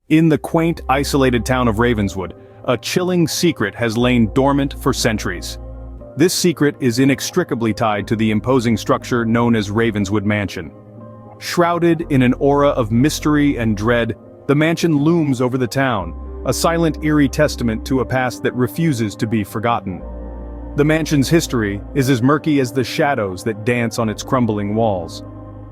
In the quaint, isolated town of Ravenswood, a chilling secret has lain dormant for centuries. This secret is inextricably tied to the imposing structure known as Ravenswood Mansion. Shrouded in an aura of mystery and dread, the mansion looms over the town, a silent, eerie testament to a past that refuses to be forgotten. The mansion's history is as murky as the shadows that dance on its crumbling walls.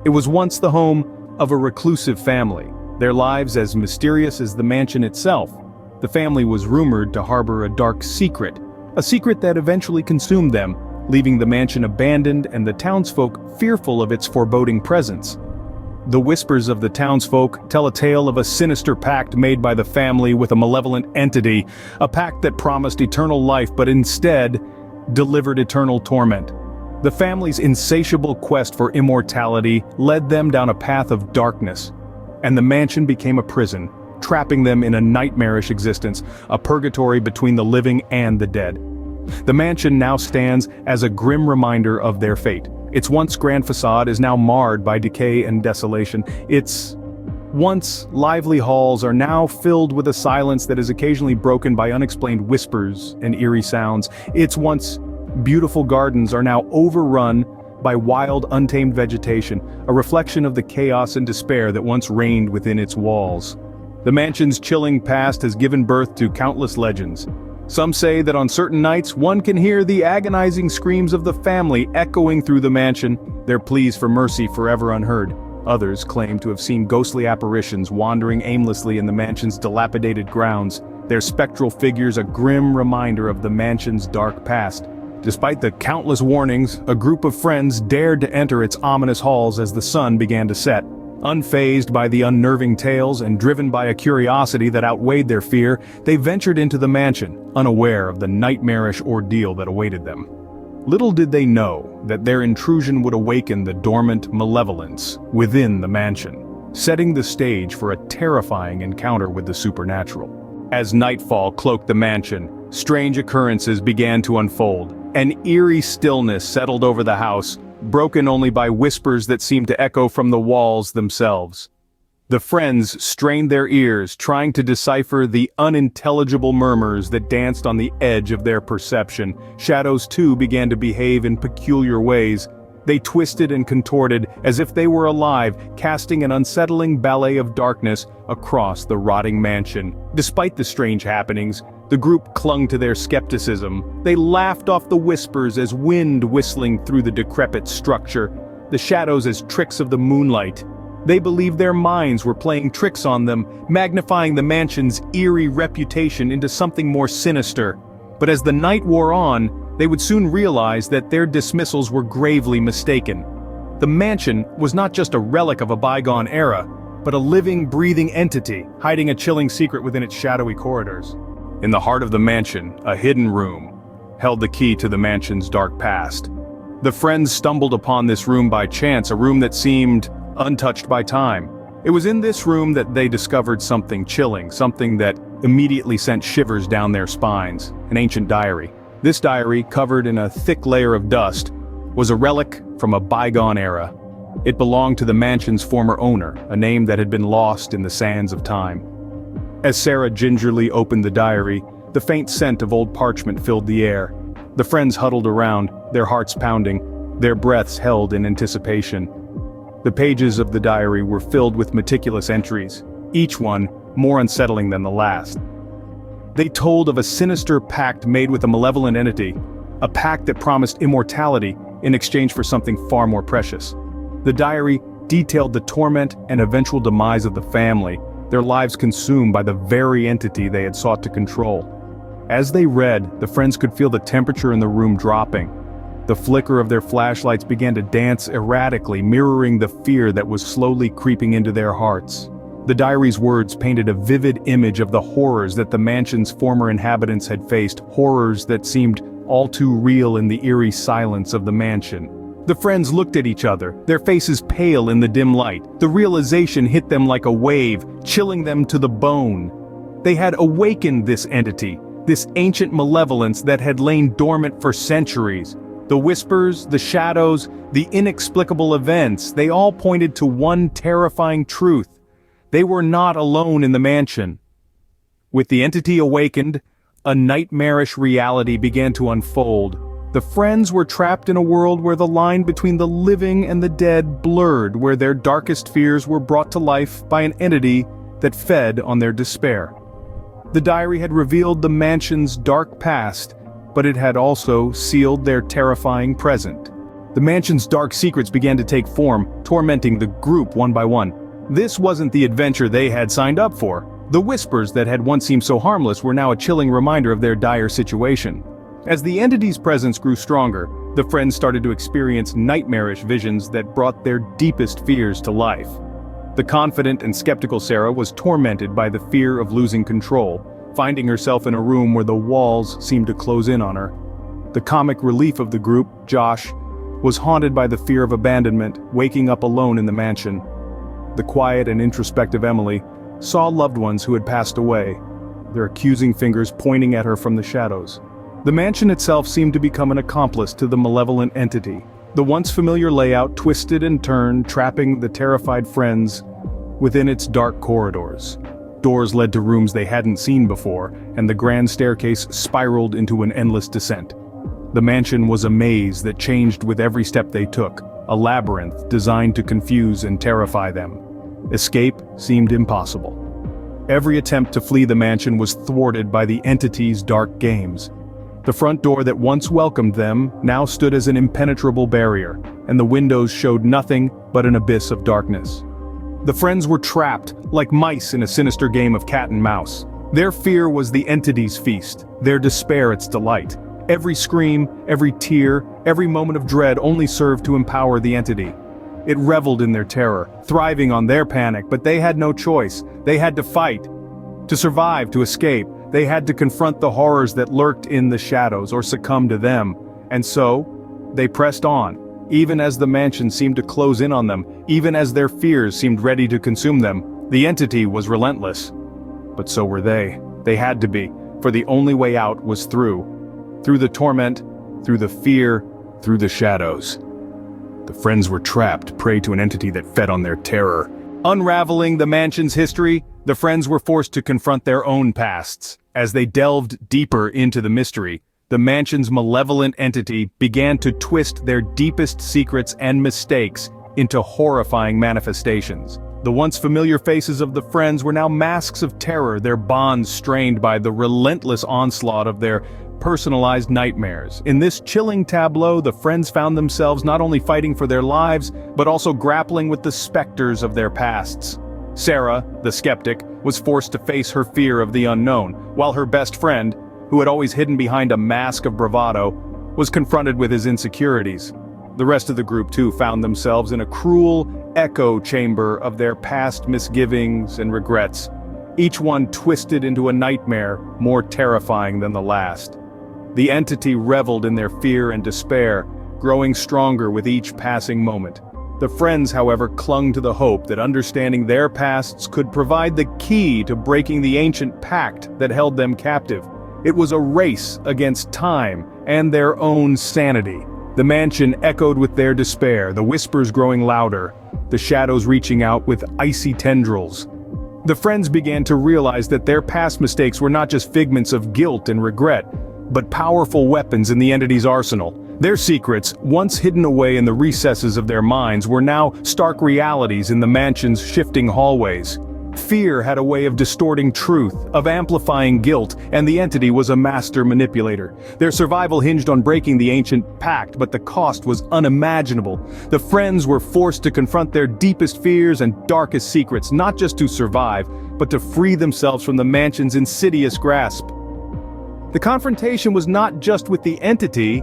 It was once the home of a reclusive family, their lives as mysterious as the mansion itself. The family was rumored to harbor a dark secret, a secret that eventually consumed them, leaving the mansion abandoned and the townsfolk fearful of its foreboding presence. The whispers of the townsfolk tell a tale of a sinister pact made by the family with a malevolent entity, a pact that promised eternal life but instead delivered eternal torment. The family's insatiable quest for immortality led them down a path of darkness, and the mansion became a prison, trapping them in a nightmarish existence, a purgatory between the living and the dead. The mansion now stands as a grim reminder of their fate. Its once grand facade is now marred by decay and desolation. Its once lively halls are now filled with a silence that is occasionally broken by unexplained whispers and eerie sounds. Its once beautiful gardens are now overrun by wild, untamed vegetation, a reflection of the chaos and despair that once reigned within its walls. The mansion's chilling past has given birth to countless legends. Some say that on certain nights one can hear the agonizing screams of the family echoing through the mansion, their pleas for mercy forever unheard. Others claim to have seen ghostly apparitions wandering aimlessly in the mansion's dilapidated grounds, their spectral figures a grim reminder of the mansion's dark past. Despite the countless warnings, a group of friends dared to enter its ominous halls as the sun began to set. Unfazed by the unnerving tales and driven by a curiosity that outweighed their fear, they ventured into the mansion, unaware of the nightmarish ordeal that awaited them. Little did they know that their intrusion would awaken the dormant malevolence within the mansion, setting the stage for a terrifying encounter with the supernatural. As nightfall cloaked the mansion, strange occurrences began to unfold. An eerie stillness settled over the house, broken only by whispers that seemed to echo from the walls themselves. The friends strained their ears, trying to decipher the unintelligible murmurs that danced on the edge of their perception. Shadows too began to behave in peculiar ways. They twisted and contorted as if they were alive, casting an unsettling ballet of darkness across the rotting mansion. Despite the strange happenings, the group clung to their skepticism. They laughed off the whispers as wind whistling through the decrepit structure, the shadows as tricks of the moonlight. They believed their minds were playing tricks on them, magnifying the mansion's eerie reputation into something more sinister. But as the night wore on, they would soon realize that their dismissals were gravely mistaken. The mansion was not just a relic of a bygone era, but a living, breathing entity, hiding a chilling secret within its shadowy corridors. In the heart of the mansion, a hidden room held the key to the mansion's dark past. The friends stumbled upon this room by chance, a room that seemed untouched by time. It was in this room that they discovered something chilling, something that immediately sent shivers down their spines, an ancient diary. This diary, covered in a thick layer of dust, was a relic from a bygone era. It belonged to the mansion's former owner, a name that had been lost in the sands of time. As Sarah gingerly opened the diary, the faint scent of old parchment filled the air. The friends huddled around, their hearts pounding, their breaths held in anticipation. The pages of the diary were filled with meticulous entries, each one more unsettling than the last. They told of a sinister pact made with a malevolent entity, a pact that promised immortality in exchange for something far more precious. The diary detailed the torment and eventual demise of the family, their lives consumed by the very entity they had sought to control. As they read, the friends could feel the temperature in the room dropping. The flicker of their flashlights began to dance erratically, mirroring the fear that was slowly creeping into their hearts. The diary's words painted a vivid image of the horrors that the mansion's former inhabitants had faced, horrors that seemed all too real in the eerie silence of the mansion. The friends looked at each other, their faces pale in the dim light. The realization hit them like a wave, chilling them to the bone. They had awakened this entity, this ancient malevolence that had lain dormant for centuries. The whispers, the shadows, the inexplicable events, they all pointed to one terrifying truth. They were not alone in the mansion. With the entity awakened, a nightmarish reality began to unfold. The friends were trapped in a world where the line between the living and the dead blurred, where their darkest fears were brought to life by an entity that fed on their despair. The diary had revealed the mansion's dark past, but it had also sealed their terrifying present. The mansion's dark secrets began to take form, tormenting the group one by one. This wasn't the adventure they had signed up for. The whispers that had once seemed so harmless were now a chilling reminder of their dire situation. As the entity's presence grew stronger, the friends started to experience nightmarish visions that brought their deepest fears to life. The confident and skeptical Sarah was tormented by the fear of losing control, finding herself in a room where the walls seemed to close in on her. The comic relief of the group, Josh, was haunted by the fear of abandonment, waking up alone in the mansion. The quiet and introspective Emily saw loved ones who had passed away, their accusing fingers pointing at her from the shadows. The mansion itself seemed to become an accomplice to the malevolent entity. The once familiar layout twisted and turned, trapping the terrified friends within its dark corridors. Doors led to rooms they hadn't seen before, and the grand staircase spiraled into an endless descent. The mansion was a maze that changed with every step they took, a labyrinth designed to confuse and terrify them. Escape seemed impossible. Every attempt to flee the mansion was thwarted by the entity's dark games. The front door that once welcomed them now stood as an impenetrable barrier, and the windows showed nothing but an abyss of darkness. The friends were trapped, like mice in a sinister game of cat and mouse. Their fear was the entity's feast, their despair its delight. Every scream, every tear, every moment of dread only served to empower the entity. It reveled in their terror, thriving on their panic, but they had no choice. They had to fight. To survive, to escape, they had to confront the horrors that lurked in the shadows or succumb to them. And so, they pressed on, even as the mansion seemed to close in on them, even as their fears seemed ready to consume them. The entity was relentless. But so were they. They had to be, for the only way out was through. Through the torment, through the fear, through the shadows. The friends were trapped, prey to an entity that fed on their terror. Unraveling the mansion's history, the friends were forced to confront their own pasts. As they delved deeper into the mystery, the mansion's malevolent entity began to twist their deepest secrets and mistakes into horrifying manifestations. The once familiar faces of the friends were now masks of terror, their bonds strained by the relentless onslaught of their personalized nightmares. In this chilling tableau, the friends found themselves not only fighting for their lives, but also grappling with the specters of their pasts. Sarah, the skeptic, was forced to face her fear of the unknown, while her best friend, who had always hidden behind a mask of bravado, was confronted with his insecurities. The rest of the group too found themselves in a cruel echo chamber of their past misgivings and regrets, each one twisted into a nightmare more terrifying than the last. The entity reveled in their fear and despair, growing stronger with each passing moment. The friends, however, clung to the hope that understanding their pasts could provide the key to breaking the ancient pact that held them captive. It was a race against time and their own sanity. The mansion echoed with their despair, the whispers growing louder, the shadows reaching out with icy tendrils. The friends began to realize that their past mistakes were not just figments of guilt and regret, but powerful weapons in the entity's arsenal. Their secrets, once hidden away in the recesses of their minds, were now stark realities in the mansion's shifting hallways. Fear had a way of distorting truth, of amplifying guilt, and the entity was a master manipulator. Their survival hinged on breaking the ancient pact, but the cost was unimaginable. The friends were forced to confront their deepest fears and darkest secrets, not just to survive, but to free themselves from the mansion's insidious grasp. The confrontation was not just with the entity,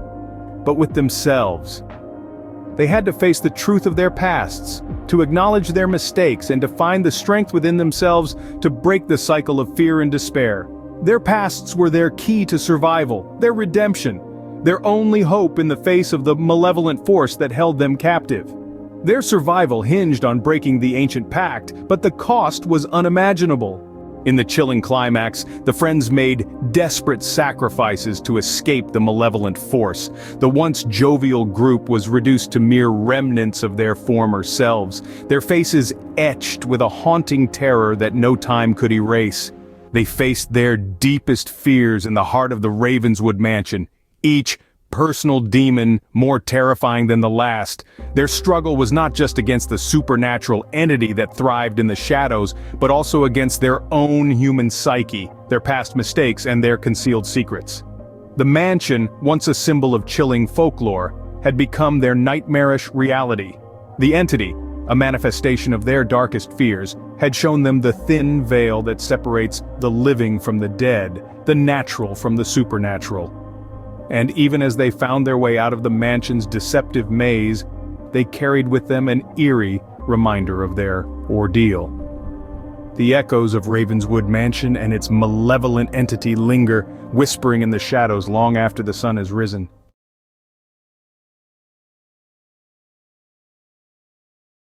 but with themselves. They had to face the truth of their pasts, to acknowledge their mistakes, and to find the strength within themselves to break the cycle of fear and despair. Their pasts were their key to survival, their redemption, their only hope in the face of the malevolent force that held them captive. Their survival hinged on breaking the ancient pact, but the cost was unimaginable. In the chilling climax, the friends made desperate sacrifices to escape the malevolent force. The once jovial group was reduced to mere remnants of their former selves, their faces etched with a haunting terror that no time could erase. They faced their deepest fears in the heart of the Ravenswood mansion, each personal demon more terrifying than the last. Their struggle was not just against the supernatural entity that thrived in the shadows, but also against their own human psyche, their past mistakes, and their concealed secrets. The mansion, once a symbol of chilling folklore, had become their nightmarish reality. The entity, a manifestation of their darkest fears, had shown them the thin veil that separates the living from the dead, the natural from the supernatural. And even as they found their way out of the mansion's deceptive maze, they carried with them an eerie reminder of their ordeal. The echoes of Ravenswood Mansion and its malevolent entity linger, whispering in the shadows long after the sun has risen.